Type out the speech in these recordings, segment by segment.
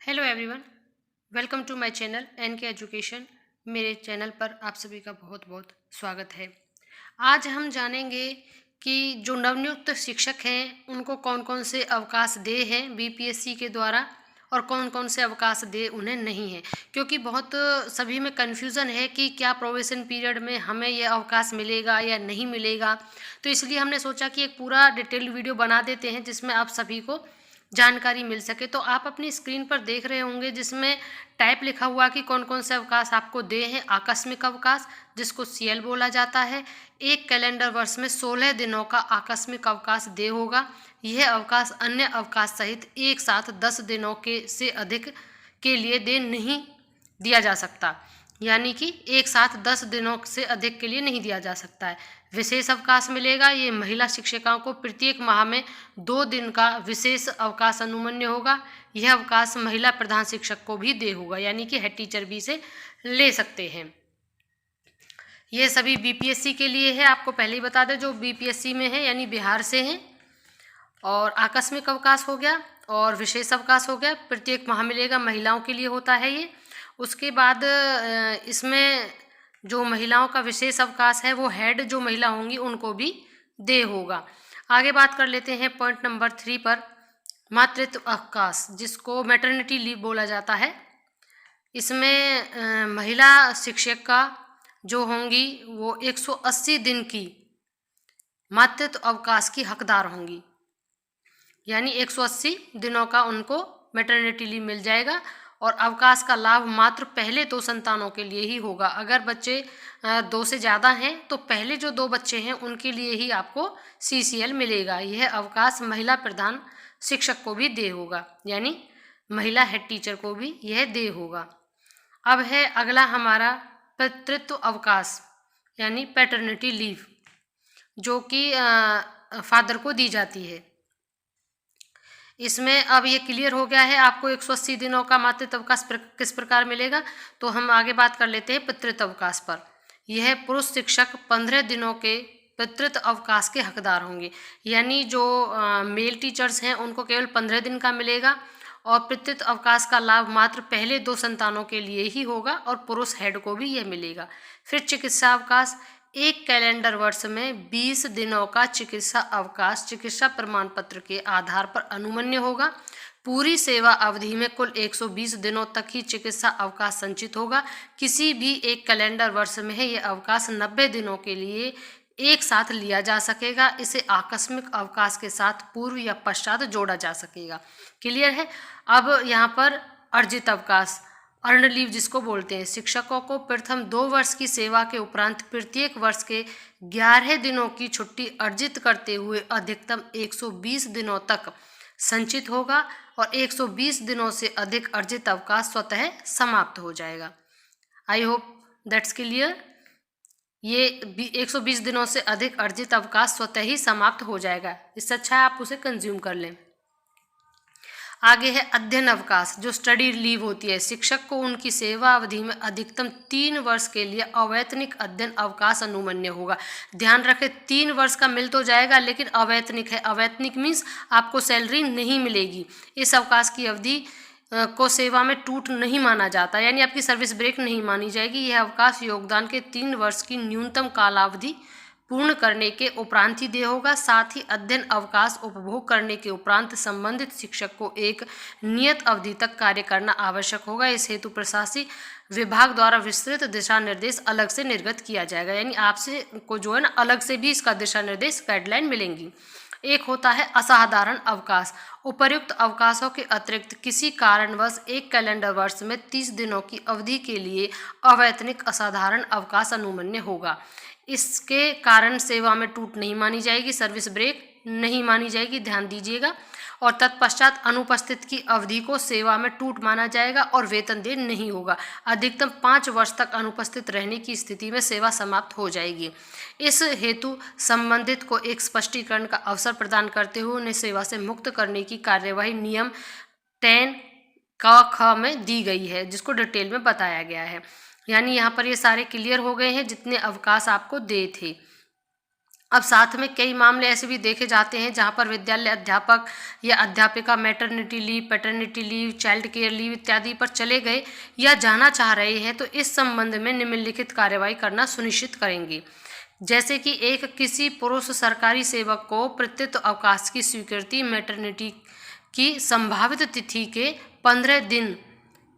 Hello everyone, welcome to my channel N K education. मेरे channel पर आप सभी का बहुत बहुत स्वागत है। आज हम जानेंगे कि जो नवनियुक्त शिक्षक हैं उनको कौन कौन से अवकाश दे हैं बीपीएससी के द्वारा और कौन कौन से अवकाश दे उन्हें नहीं है, क्योंकि बहुत सभी में कन्फ्यूज़न है कि क्या प्रोबेशन पीरियड में हमें यह अवकाश मिलेगा या नहीं मिलेगा। तो इसलिए हमने सोचा कि एक पूरा डिटेल्ड वीडियो बना देते हैं जिसमें आप सभी को जानकारी मिल सके। तो आप अपनी स्क्रीन पर देख रहे होंगे जिसमें टाइप लिखा हुआ कि कौन कौन से अवकाश आपको दे हैं। आकस्मिक अवकाश, जिसको सीएल बोला जाता है, एक कैलेंडर वर्ष में 16 दिनों का आकस्मिक अवकाश दे होगा। यह अवकाश अन्य अवकाश सहित एक साथ 10 दिनों के से अधिक के लिए दे नहीं दिया जा सकता, यानी कि एक साथ 10 दिनों से अधिक के लिए नहीं दिया जा सकता है। विशेष अवकाश मिलेगा, ये महिला शिक्षिकाओं को प्रत्येक माह में 2 दिन का विशेष अवकाश अनुमन्य होगा। यह अवकाश महिला प्रधान शिक्षक को भी दे होगा, यानी कि हेड टीचर भी इसे ले सकते हैं। ये सभी बीपीएससी के लिए है, आपको पहले ही बता दें, जो बीपीएससी में है यानी बिहार से हैं। और आकस्मिक अवकाश हो गया और विशेष अवकाश हो गया, प्रत्येक माह मिलेगा, महिलाओं के लिए होता है ये। उसके बाद इसमें जो महिलाओं का विशेष अवकाश है वो हेड जो महिला होंगी उनको भी दे होगा। आगे बात कर लेते हैं पॉइंट नंबर 3 पर, मातृत्व अवकाश, जिसको मैटरनिटी लीव बोला जाता है। इसमें महिला शिक्षक का जो होंगी वो 180 दिन की मातृत्व अवकाश की हकदार होंगी, यानी 180 दिनों का उनको मैटरनिटी लीव मिल जाएगा। और अवकाश का लाभ मात्र पहले 2 संतानों के लिए ही होगा। अगर बच्चे 2 से ज़्यादा हैं तो पहले जो 2 बच्चे हैं उनके लिए ही आपको सीसीएल मिलेगा। यह अवकाश महिला प्रधान शिक्षक को भी दे होगा, यानी महिला हेड टीचर को भी यह दे होगा। अब है अगला हमारा पितृत्व अवकाश, यानी पैटर्निटी लीव, जो कि फादर को दी जाती है। इसमें अब ये क्लियर हो गया है आपको 180 दिनों का मातृत्व अवकाश किस प्रकार मिलेगा। तो हम आगे बात कर लेते हैं पितृत्व अवकाश पर। यह पुरुष शिक्षक 15 दिनों के पितृत्व अवकाश के हकदार होंगे, यानी जो मेल टीचर्स हैं उनको केवल 15 दिन का मिलेगा और पितृत्व अवकाश का लाभ मात्र पहले 2 संतानों के लिए ही होगा और पुरुष हेड को भी यह मिलेगा। फिर चिकित्सा अवकाश, एक कैलेंडर वर्ष में 20 दिनों का चिकित्सा अवकाश चिकित्सा प्रमाण पत्र के आधार पर अनुमन्य होगा। पूरी सेवा अवधि में कुल 120 दिनों तक ही चिकित्सा अवकाश संचित होगा। किसी भी एक कैलेंडर वर्ष में है यह अवकाश 90 दिनों के लिए एक साथ लिया जा सकेगा। इसे आकस्मिक अवकाश के साथ पूर्व या पश्चात जोड़ा जा सकेगा। क्लियर है। अब यहाँ पर अर्जित अवकाश, अर्न लीव जिसको बोलते हैं, शिक्षकों को प्रथम 2 वर्ष की सेवा के उपरांत प्रत्येक वर्ष के 11 दिनों की छुट्टी अर्जित करते हुए अधिकतम 120 दिनों तक संचित होगा और 120 दिनों से अधिक अर्जित अवकाश स्वतः समाप्त हो जाएगा। I hope that's clear. ये 120 दिनों से अधिक अर्जित अवकाश स्वतः ही समाप्त हो जाएगा, इससे अच्छा है आप उसे कंज्यूम कर लें। आगे है अध्ययन अवकाश, जो स्टडी लीव होती है। शिक्षक को उनकी सेवा अवधि में अधिकतम 3 वर्ष के लिए अवैतनिक अध्ययन अवकाश अनुमन्य होगा। ध्यान रखें, 3 वर्ष का मिल तो जाएगा लेकिन अवैतनिक है। अवैतनिक मीन्स आपको सैलरी नहीं मिलेगी। इस अवकाश की अवधि को सेवा में टूट नहीं माना जाता, यानी आपकी सर्विस ब्रेक नहीं मानी जाएगी। यह अवकाश योगदान के 3 वर्ष की न्यूनतम कालावधि पूर्ण करने के उपरांत ही दे होगा। साथ ही अध्ययन अवकाश उपभोग करने के उपरांत संबंधित शिक्षक को एक नियत अवधि तक कार्य करना आवश्यक होगा। इस हेतु प्रशासनिक विभाग द्वारा विस्तृत दिशा निर्देश अलग से निर्गत किया जाएगा, यानी आपसे को जो है ना अलग से भी इसका दिशा निर्देश गाइडलाइन मिलेंगी। एक होता है असाधारण अवकाश। उपर्युक्त अवकाशों के अतिरिक्त किसी कारणवश एक कैलेंडर वर्ष में 30 दिनों की अवधि के लिए अवैतनिक असाधारण अवकाश अनुमन्य होगा। इसके कारण सेवा में टूट नहीं मानी जाएगी, सर्विस ब्रेक नहीं मानी जाएगी, ध्यान दीजिएगा। और तत्पश्चात अनुपस्थित की अवधि को सेवा में टूट माना जाएगा और वेतन देय नहीं होगा। अधिकतम 5 वर्ष तक अनुपस्थित रहने की स्थिति में सेवा समाप्त हो जाएगी। इस हेतु संबंधित को एक स्पष्टीकरण का अवसर प्रदान करते हुए उन्हें सेवा से मुक्त करने की कार्यवाही नियम 10 क में दी गई है, जिसको डिटेल में बताया गया है। यानी यहाँ पर ये सारे क्लियर हो गए हैं जितने अवकाश आपको दे थे। अब साथ में कई मामले ऐसे भी देखे जाते हैं जहां पर विद्यालय अध्यापक या अध्यापिका maternity leave, paternity leave, child care leave इत्यादि पर चले गए या जाना चाह रहे हैं तो इस संबंध में निम्नलिखित कार्यवाही करना सुनिश्चित करेंगे। जैसे कि किसी पुरुष सरकारी सेवक को प्रत्युत अवकाश की स्वीकृति मैटरनिटी की संभावित तिथि के 15 दिन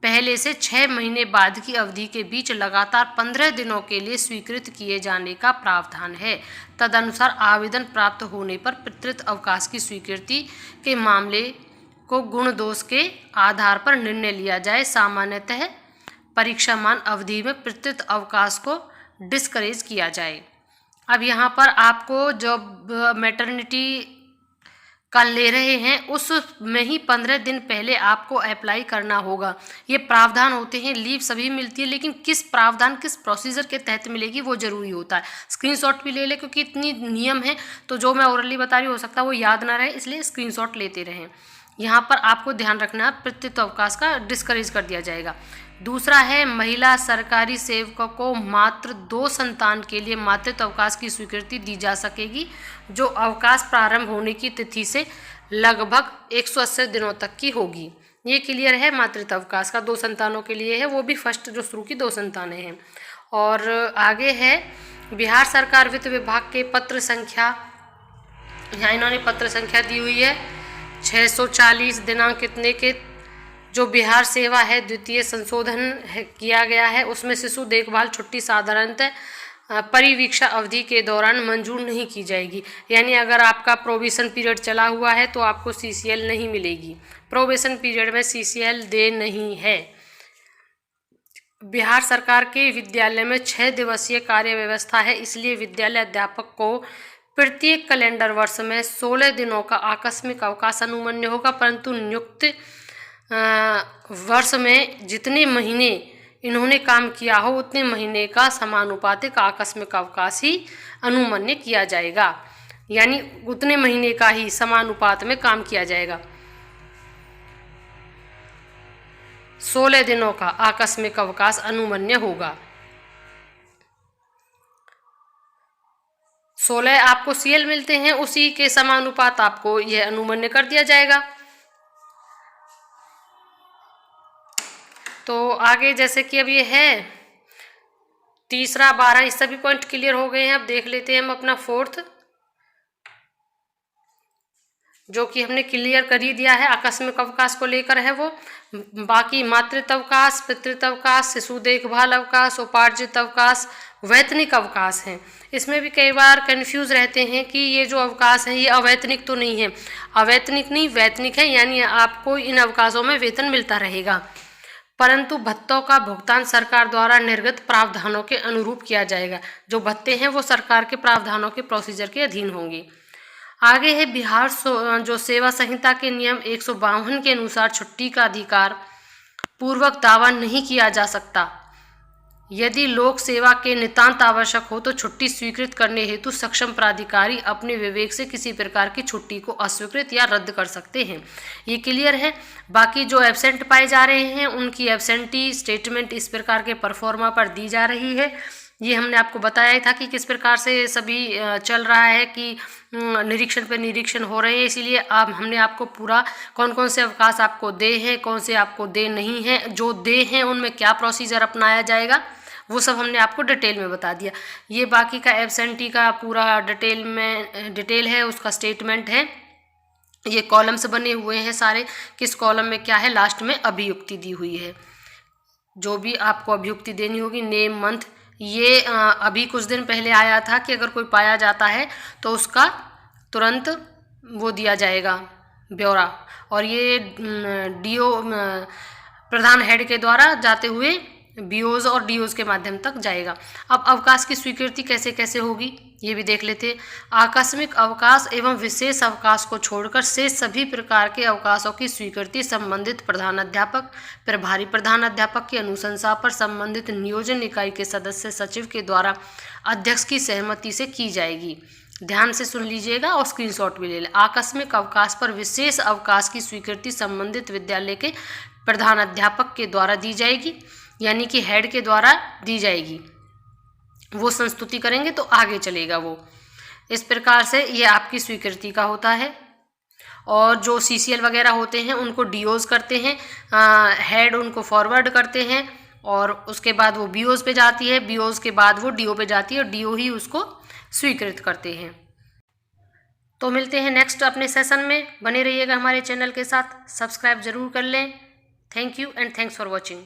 पहले से 6 महीने बाद की अवधि के बीच लगातार 15 दिनों के लिए स्वीकृत किए जाने का प्रावधान है। तदनुसार आवेदन प्राप्त होने पर प्रत्युत अवकाश की स्वीकृति के मामले को गुण दोष के आधार पर निर्णय लिया जाए। सामान्यतः परीक्षामान अवधि में प्रत्युत अवकाश को डिस्करेज किया जाए। अब यहाँ पर आपको जब मैटरनिटी का ले रहे हैं उसमें ही 15 दिन पहले आपको अप्लाई करना होगा। ये प्रावधान होते हैं, लीव सभी मिलती है लेकिन किस प्रावधान किस प्रोसीजर के तहत मिलेगी वो जरूरी होता है। स्क्रीनशॉट भी ले ले क्योंकि इतनी नियम है तो जो मैं ओरली बता रही हो सकता है वो याद ना रहे, इसलिए स्क्रीनशॉट लेते रहें। यहाँ पर आपको ध्यान रखना प्रत्युत अवकाश का डिस्करेज कर दिया जाएगा। दूसरा है महिला सरकारी सेवकों को मात्र 2 संतान के लिए मातृत्व अवकाश की स्वीकृति दी जा सकेगी जो अवकाश प्रारंभ होने की तिथि से लगभग 180 दिनों तक की होगी। ये क्लियर है, मातृत्व अवकाश का 2 संतानों के लिए है, वो भी फर्स्ट जो शुरू की 2 संतानें हैं। और आगे है बिहार सरकार वित्त विभाग के पत्र संख्या, यहाँ इन्होंने पत्र संख्या दी हुई है 640 दिनांक कितने के जो बिहार सेवा है द्वितीय संशोधन किया गया है उसमें शिशु देखभाल छुट्टी साधारणतः परिवीक्षा अवधि के दौरान मंजूर नहीं की जाएगी। यानी अगर आपका प्रोबेशन पीरियड चला हुआ है तो आपको सीसीएल नहीं मिलेगी, प्रोबेशन पीरियड में सीसीएल दे नहीं है। बिहार सरकार के विद्यालय में 6 दिवसीय कार्य व्यवस्था है, इसलिए विद्यालय अध्यापक को प्रत्येक कैलेंडर वर्ष में 16 दिनों का आकस्मिक अवकाश अनुमन्य होगा, परंतु नियुक्त वर्ष में जितने महीने इन्होंने काम किया हो उतने महीने का समानुपातिक आकस्मिक अवकाश ही अनुमन्य किया जाएगा। यानी उतने महीने का ही समानुपात में काम किया जाएगा। 16 दिनों का आकस्मिक अवकाश अनुमन्य होगा। 16 आपको सीएल मिलते हैं, उसी के समानुपात आपको यह अनुमन्य कर दिया जाएगा। तो आगे जैसे कि अब ये है तीसरा 12, इस सभी पॉइंट क्लियर हो गए हैं। अब देख लेते हैं हम अपना 4th, जो कि हमने क्लियर कर ही दिया है, आकस्मिक अवकाश को लेकर है वो। बाकी मातृत्व अवकाश, पितृत्व अवकाश, शिशु देखभाल अवकाश, उपार्जित अवकाश, वैतनिक अवकाश हैं। इसमें भी कई बार कंफ्यूज रहते हैं कि ये जो अवकाश है ये अवैतनिक तो नहीं है। अवैतनिक नहीं, वैतनिक है, यानी आपको इन अवकाशों में वेतन मिलता रहेगा, परंतु भत्तों का भुगतान सरकार द्वारा निर्गत प्रावधानों के अनुरूप किया जाएगा। जो भत्ते हैं वो सरकार के प्रावधानों के प्रोसीजर के अधीन होंगे। आगे है बिहार जो सेवा संहिता के नियम 152 के अनुसार छुट्टी का अधिकार पूर्वक दावा नहीं किया जा सकता। यदि लोक सेवा के नितांत आवश्यक हो तो छुट्टी स्वीकृत करने हेतु सक्षम प्राधिकारी अपने विवेक से किसी प्रकार की छुट्टी को अस्वीकृत या रद्द कर सकते हैं। ये क्लियर है। बाकी जो एब्सेंट पाए जा रहे हैं उनकी एब्सेंटी स्टेटमेंट इस प्रकार के परफॉर्मा पर दी जा रही है। ये हमने आपको बताया था कि किस प्रकार से सभी चल रहा है कि निरीक्षण पे निरीक्षण हो रहे हैं, इसीलिए अब हमने आपको पूरा कौन कौन से अवकाश आपको दे हैं, कौन से आपको दे नहीं हैं, जो दे हैं उनमें क्या प्रोसीजर अपनाया जाएगा वो सब हमने आपको डिटेल में बता दिया। ये बाकी का एब्सेंटी का पूरा डिटेल है, उसका स्टेटमेंट है। ये कॉलम्स बने हुए हैं सारे, किस कॉलम में क्या है, लास्ट में अभियुक्ति दी हुई है। जो भी आपको अभियुक्ति देनी होगी, नेम, मंथ, ये अभी कुछ दिन पहले आया था कि अगर कोई पाया जाता है तो उसका तुरंत वो दिया जाएगा ब्यौरा, और ये डीओ प्रधान हेड के द्वारा जाते हुए बीओज और डीओज के माध्यम तक जाएगा। अब अवकाश की स्वीकृति कैसे कैसे होगी ये भी देख लेते हैं। आकस्मिक अवकाश एवं विशेष अवकाश को छोड़कर शेष सभी प्रकार के अवकाशों की स्वीकृति संबंधित प्रधानाध्यापक, प्रभारी प्रधानाध्यापक की अनुशंसा पर संबंधित नियोजन इकाई के सदस्य सचिव के द्वारा अध्यक्ष की सहमति से की जाएगी। ध्यान से सुन लीजिएगा और स्क्रीनशॉट भी ले लें। आकस्मिक अवकाश पर विशेष अवकाश की स्वीकृति संबंधित विद्यालय के प्रधानाध्यापक के द्वारा दी जाएगी, यानी कि हेड के द्वारा दी जाएगी। वो संस्तुति करेंगे तो आगे चलेगा वो। इस प्रकार से ये आपकी स्वीकृति का होता है। और जो CCL वगैरह होते हैं उनको डीओज करते हैं, हेड उनको फॉरवर्ड करते हैं और उसके बाद वो बीओज पे जाती है, बीओज के बाद वो डीओ पे जाती है और डीओ ही उसको स्वीकृत करते हैं। तो मिलते हैं नेक्स्ट अपने सेशन में, बने रहिएगा हमारे चैनल के साथ, सब्सक्राइब जरूर कर लें। Thank you and thanks for watching.